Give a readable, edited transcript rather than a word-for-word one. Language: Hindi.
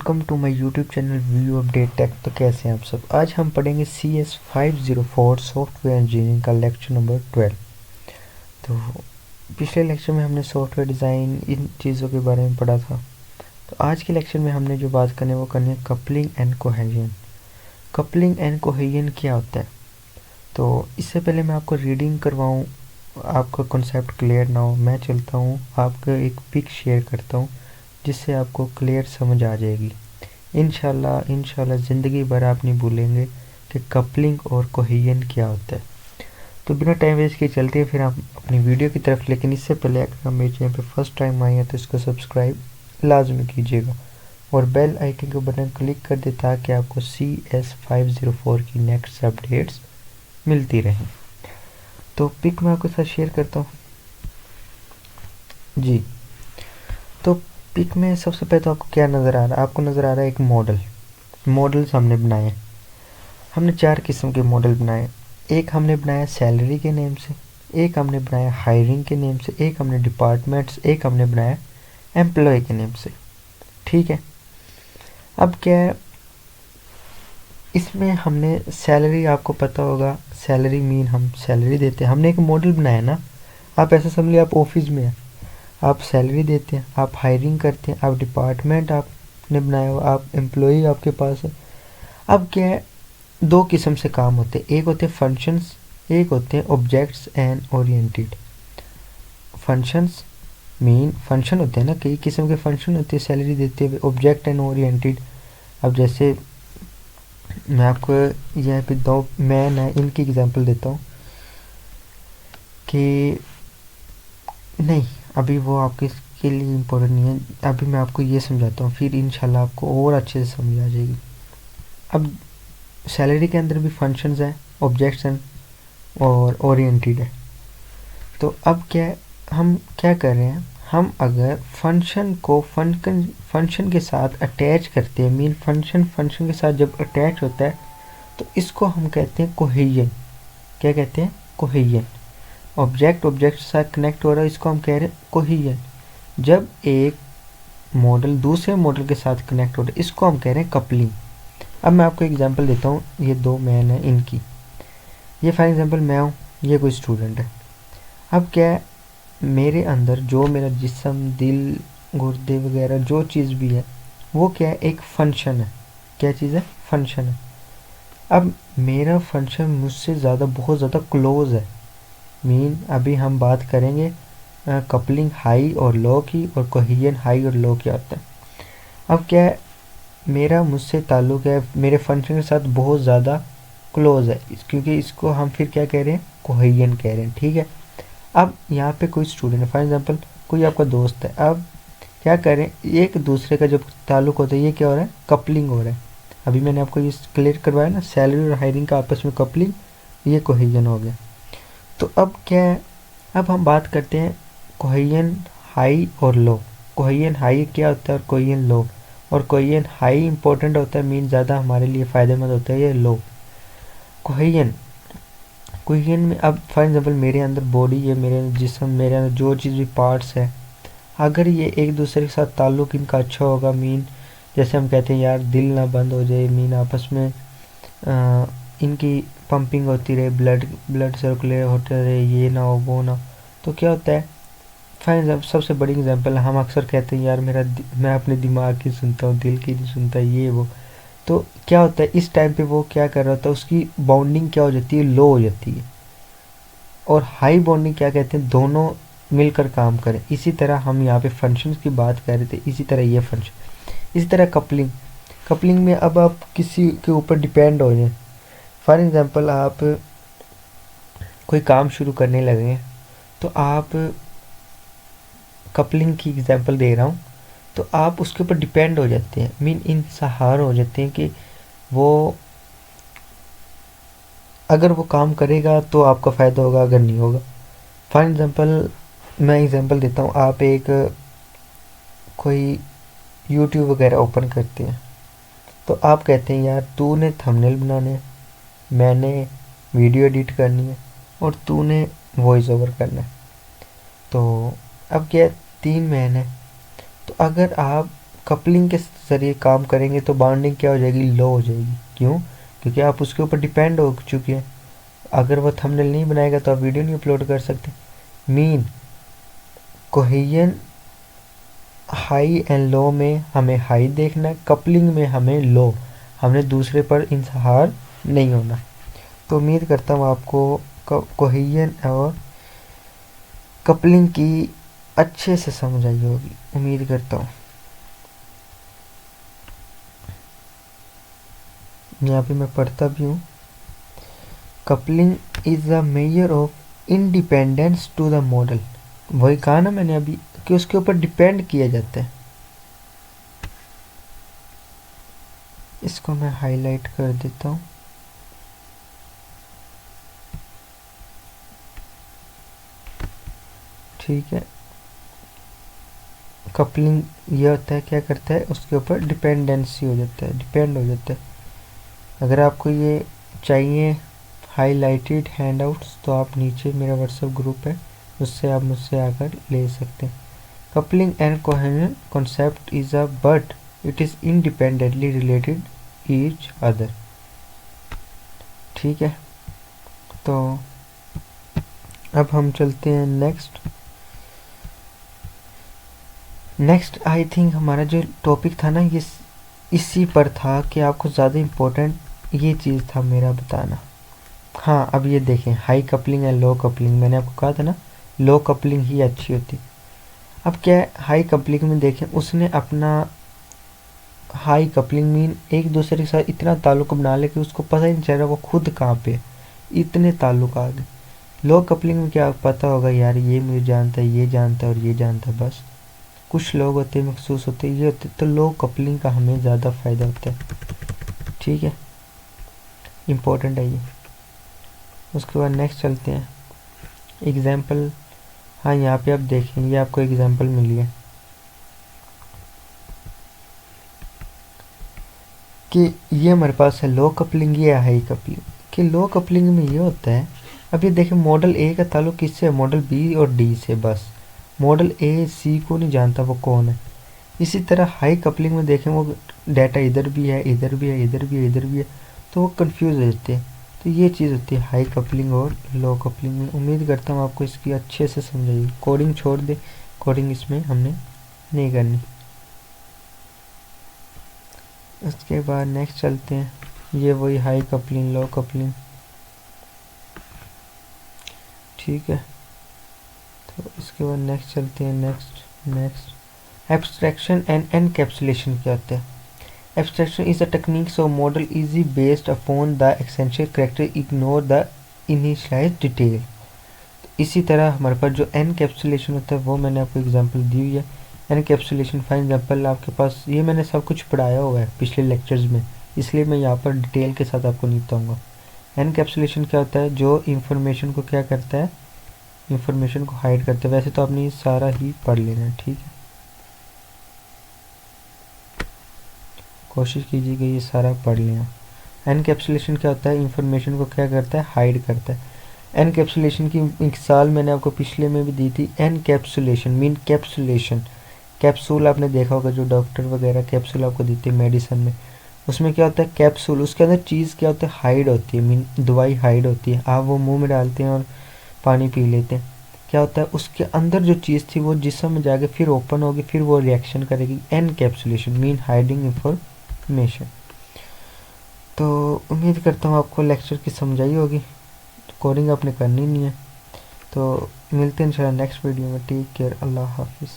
Welcome to my YouTube channel view update tech. तो कैसे हैं आप सब। आज हम पढ़ेंगे CS504 सॉफ्टवेयर इंजीनियरिंग का लेक्चर नंबर 12। तो पिछले लेक्चर में हमने सॉफ्टवेयर डिज़ाइन इन चीज़ों के बारे में पढ़ा था। तो आज के लेक्चर में हमने जो बात करनी है वो करनी है coupling and cohesion. Coupling and cohesion क्या होता है। तो इससे पहले मैं आपको रीडिंग करवाऊँ, आपका कॉन्सेप्ट क्लियर ना हो, मैं चलता हूँ आपको एक पिक शेयर करता हूँ जिससे आपको क्लियर समझ आ जाएगी। इंशाल्लाह ज़िंदगी भर आप नहीं भूलेंगे कि कपलिंग और कोहेजन क्या होता है। तो बिना टाइम वेस्ट किए चलते हैं फिर हम अपनी वीडियो की तरफ। लेकिन इससे पहले अगर हम मेरे चैनल पे फर्स्ट टाइम आए हैं तो इसको सब्सक्राइब लाजमी कीजिएगा और बेल आइकन के बटन क्लिक कर दे ताकि आपको CS504 की नेक्स्ट अपडेट्स मिलती रहें। तो पिक मैं आपके साथ शेयर करता हूँ जी। तो पिक में सबसे पहले तो आपको क्या नज़र आ रहा है। आपको नज़र आ रहा है एक मॉडल्स हमने बनाए। हमने 4 किस्म के मॉडल बनाए। एक हमने बनाया सैलरी के नेम से, एक हमने बनाया हायरिंग के नेम से, एक हमने डिपार्टमेंट्स, एक हमने बनाया एम्प्लॉय के नेम से। ठीक है। अब क्या है, इसमें हमने सैलरी, आपको पता होगा सैलरी मीन हम सैलरी देते हैं। हमने एक मॉडल बनाया ना, आप ऐसा समझिए आप ऑफिस में हैं, आप सैलरी देते हैं, आप हायरिंग करते हैं, आप डिपार्टमेंट आपने बनाया हुआ, आप एम्प्लॉई आपके पास है। अब क्या है, 2 किस्म से काम होते हैं। एक होते हैं फंक्शंस, एक होते हैं objects and oriented. Functions mean function होते हैं ना, कई किस्म के फंक्शन होते हैं सैलरी देते हुए। ऑब्जेक्ट एंड ओरिएंटेड, अब जैसे मैं आपको यहाँ पे 2 मैन है इनकी एग्जांपल देता हूँ कि नहीं, अभी वो आपके के लिए इम्पोर्टेंट नहीं है। अभी मैं आपको ये समझाता हूँ, फिर इंशाल्लाह आपको और अच्छे से समझ आ जाएगी। अब सैलरी के अंदर भी फंक्शंस हैं, ऑब्जेक्ट्स हैं और ओरिएंटेड है। तो अब क्या हम क्या कर रहे हैं, हम अगर फंक्शन को फंक्शन के साथ अटैच करते हैं, मीन फंक्शन के साथ जब अटैच होता है तो इसको हम कहते हैं कोहेजन। क्या कहते हैं? कोहेजन। ऑब्जेक्ट के साथ कनेक्ट हो रहा है, इसको हम कह रहे हैं कोहेजन। जब एक मॉडल दूसरे मॉडल के साथ कनेक्ट हो रहा है, इसको हम कह रहे हैं कपलिंग। अब मैं आपको एग्जांपल देता हूँ, ये 2 मैन है इनकी। ये फॉर एग्जांपल मैं हूँ, ये कोई स्टूडेंट है। अब क्या है, मेरे अंदर जो मेरा जिस्म, दिल, गुर्दे वगैरह जो चीज़ भी है वो क्या है, एक फंक्शन है। क्या चीज़ है? फंक्शन है। अब मेरा फंक्शन मुझसे ज़्यादा, बहुत ज़्यादा क्लोज है। मीन अभी हम बात करेंगे कपलिंग हाई और लो की, और कोहेजन हाई और लो क्या होता है। अब क्या है, मेरा मुझसे ताल्लुक़ है मेरे फंक्शन के साथ बहुत ज़्यादा क्लोज है, क्योंकि इसको हम फिर क्या कह रहे हैं, कोहेजन कह रहे हैं। ठीक है। अब यहाँ पे कोई स्टूडेंट है, फॉर एग्जांपल कोई आपका दोस्त है। अब क्या करें, एक दूसरे का जब ताल्लुक़ होता है ये क्या हो रहा है, कपलिंग हो रहा है। अभी मैंने आपको ये क्लियर करवाया ना, सैलरी और हायरिंग का आपस में कपलिंग, ये कोहेजन हो गया। तो अब क्या है, अब हम बात करते हैं कोहेजन हाई और लो। कोहेजन हाई क्या होता है और कोहेजन लो। और कोहेजन हाई इंपॉर्टेंट होता है, मीन ज़्यादा हमारे लिए फ़ायदेमंद होता है। ये लो कोहेजन में अब फॉर एग्जांपल मेरे अंदर बॉडी है, मेरे जिस्म, मेरे अंदर जो चीज़ भी पार्ट्स है, अगर ये एक दूसरे के साथ ताल्लुक़ इनका अच्छा होगा, मीन जैसे हम कहते हैं यार दिल ना बंद हो जाए, मीन आपस में इनकी पंपिंग होती रहे, ब्लड सर्कुलेट होते रहे, ये ना हो वो ना, तो क्या होता है। फॉर एग्जाम्पल सबसे बड़ी एग्जांपल, हम अक्सर कहते हैं यार मैं अपने दिमाग की सुनता हूँ, दिल की नहीं सुनता, ये वो। तो क्या होता है, इस टाइम पे वो क्या कर रहा होता है, उसकी बाउंडिंग क्या हो जाती है, लो हो जाती है। और हाई बाउंडिंग क्या कहते हैं, दोनों मिलकर काम करें। इसी तरह हम यहाँ पे फंक्शंस की बात कर रहे थे, इसी तरह ये फंक्शन। इसी तरह कपलिंग में अब आप किसी के ऊपर डिपेंड हो जाए। फॉर एग्जांपल आप कोई काम शुरू करने लगे हैं, तो आप कपलिंग की एग्जांपल दे रहा हूँ, तो आप उसके ऊपर डिपेंड हो जाते हैं, मीन इंसहार हो जाते हैं कि वो अगर वो काम करेगा तो आपका फ़ायदा होगा, अगर नहीं होगा। फॉर एग्जांपल मैं एग्जांपल देता हूँ, आप एक कोई यूट्यूब वगैरह ओपन करते हैं, तो आप कहते हैं यार तूने थंबनेल बनाने हैं, मैंने वीडियो एडिट करनी है और तूने वॉइस ओवर करना है। तो अब क्या है, 3 मैन है। तो अगर आप कपलिंग के ज़रिए काम करेंगे तो बॉन्डिंग क्या हो जाएगी, लो हो जाएगी। क्यों? क्योंकि आप उसके ऊपर डिपेंड हो चुके हैं। अगर वो थंबनेल नहीं बनाएगा तो आप वीडियो नहीं अपलोड कर सकते। Mean cohesion high and low में हमें हाई देखना है, कपलिंग में हमें लो, हमने दूसरे पर इंसहार नहीं होना। तो उम्मीद करता हूँ आपको कोहेजन और कपलिंग की अच्छे से समझ आई होगी, उम्मीद करता हूँ। यहाँ पे मैं पढ़ता भी हूँ, coupling is the measure of independence to the model. वही कहा ना मैंने अभी कि उसके ऊपर डिपेंड किया जाता है। इसको मैं हाईलाइट कर देता हूँ। ठीक है, कपलिंग ये होता है, क्या करता है, उसके ऊपर डिपेंडेंसी हो जाता है, डिपेंड हो जाता है। अगर आपको ये चाहिए हाईलाइटेड हैंडआउट्स तो आप नीचे मेरा व्हाट्सएप ग्रुप है, उससे आप मुझसे आकर ले सकते हैं। Coupling and cohesion concept is a but it is independently related each other. ठीक है, तो अब हम चलते हैं नेक्स्ट आई थिंक हमारा जो टॉपिक था ना, ये इसी पर था कि आपको ज़्यादा इम्पोर्टेंट ये चीज़ था मेरा बताना। हाँ, अब ये देखें, high coupling and low coupling, मैंने आपको कहा था ना लो कपलिंग ही अच्छी होती। अब क्या है, हाई कपलिंग में देखें, उसने अपना हाई कपलिंग मीन एक दूसरे के साथ इतना ताल्लुक बना ले कि उसको पता ही नहीं चल रहा वो खुद कहाँ पे है, इतने ताल्लुक आ गए। लो कपलिंग में क्या पता होगा यार, ये मुझे जानता है, ये जानता है और ये जानता है, बस कुछ लोग होते हैं मखसूस होते हैं, ये होते, तो लो कपलिंग का हमें ज़्यादा फ़ायदा होता है। ठीक है, इम्पोर्टेंट है ये। उसके बाद नेक्स्ट चलते हैं, एग्जाम्पल। हाँ, यहाँ पे आप देखें, ये आपको एग्जाम्पल मिली है कि ये हमारे पास है लो कपलिंग, ये है हाई कपलिंग। कि लो कपलिंग में ये होता है, अब ये देखें मॉडल ए का ताल्लुक किससे है, मॉडल बी और डी से, बस मॉडल ए सी को नहीं जानता वो कौन है। इसी तरह हाई कपलिंग में देखें, वो डाटा इधर भी है, इधर भी है, इधर भी है, इधर भी है, तो वो कंफ्यूज हो जाते हैं। तो ये चीज़ होती है हाई कपलिंग और लो कपलिंग में। उम्मीद करता हूँ आपको इसकी अच्छे से समझाइए। कोडिंग छोड़ दे, कोडिंग इसमें हमने नहीं करनी। उसके बाद नेक्स्ट चलते हैं, ये वही हाई कपलिंग लो कपलिंग। ठीक है, तो इसके बाद नेक्स्ट चलते हैं, नेक्स्ट एब्स्ट्रैक्शन एंड एनकैप्सुलेशन क्या होता है। Abstraction is a techniques of model easy based upon the essential character, ignore the initialise detail. इसी तरह हमारे पास जो एनकैप्सुलेशन होता है वो मैंने आपको एग्जांपल दी हुई है। एनकैप्सुलेशन फॉर एग्जांपल आपके पास, ये मैंने सब कुछ पढ़ाया हुआ है पिछले लेक्चर्स में, इसलिए मैं यहाँ पर डिटेल के साथ आपको नहीं बताऊँगा। एनकैप्सुलेशन क्या होता है, जो इंफॉर्मेशन को क्या करता है, इंफॉर्मेशन को हाइड करता है। वैसे तो आपने ये सारा ही पढ़ लेना है, ठीक है, कोशिश कीजिएगा ये सारा पढ़ लेना। एनकैप्सुलेशन क्या होता है, इंफॉर्मेशन को क्या करता है, हाइड करता है। एनकैप्सुलेशन की मिसाल मैंने आपको पिछले में भी दी थी। एनकैप्सुलेशन मीन कैप्सुलेशन, कैप्सूल आपने देखा होगा, जो डॉक्टर वगैरह कैप्सूल आपको देते हैं मेडिसिन में, उसमें क्या होता है कैप्सूल, उसके अंदर चीज़ क्या होता है, हाइड होती है, मीन दवाई हाइड होती है। आप वो मुंह में डालते हैं और पानी पी लेते हैं, क्या होता है उसके अंदर जो चीज़ थी वो जिस्म में जाके फिर ओपन होगी, फिर वो रिएक्शन करेगी। Encapsulation mean hiding information. तो उम्मीद करता हूँ आपको लेक्चर की समझ आई होगी। कोडिंग आपने करनी नहीं है, तो मिलते हैं इंशाल्लाह नेक्स्ट वीडियो में। टेक केयर, अल्लाह हाफिज़।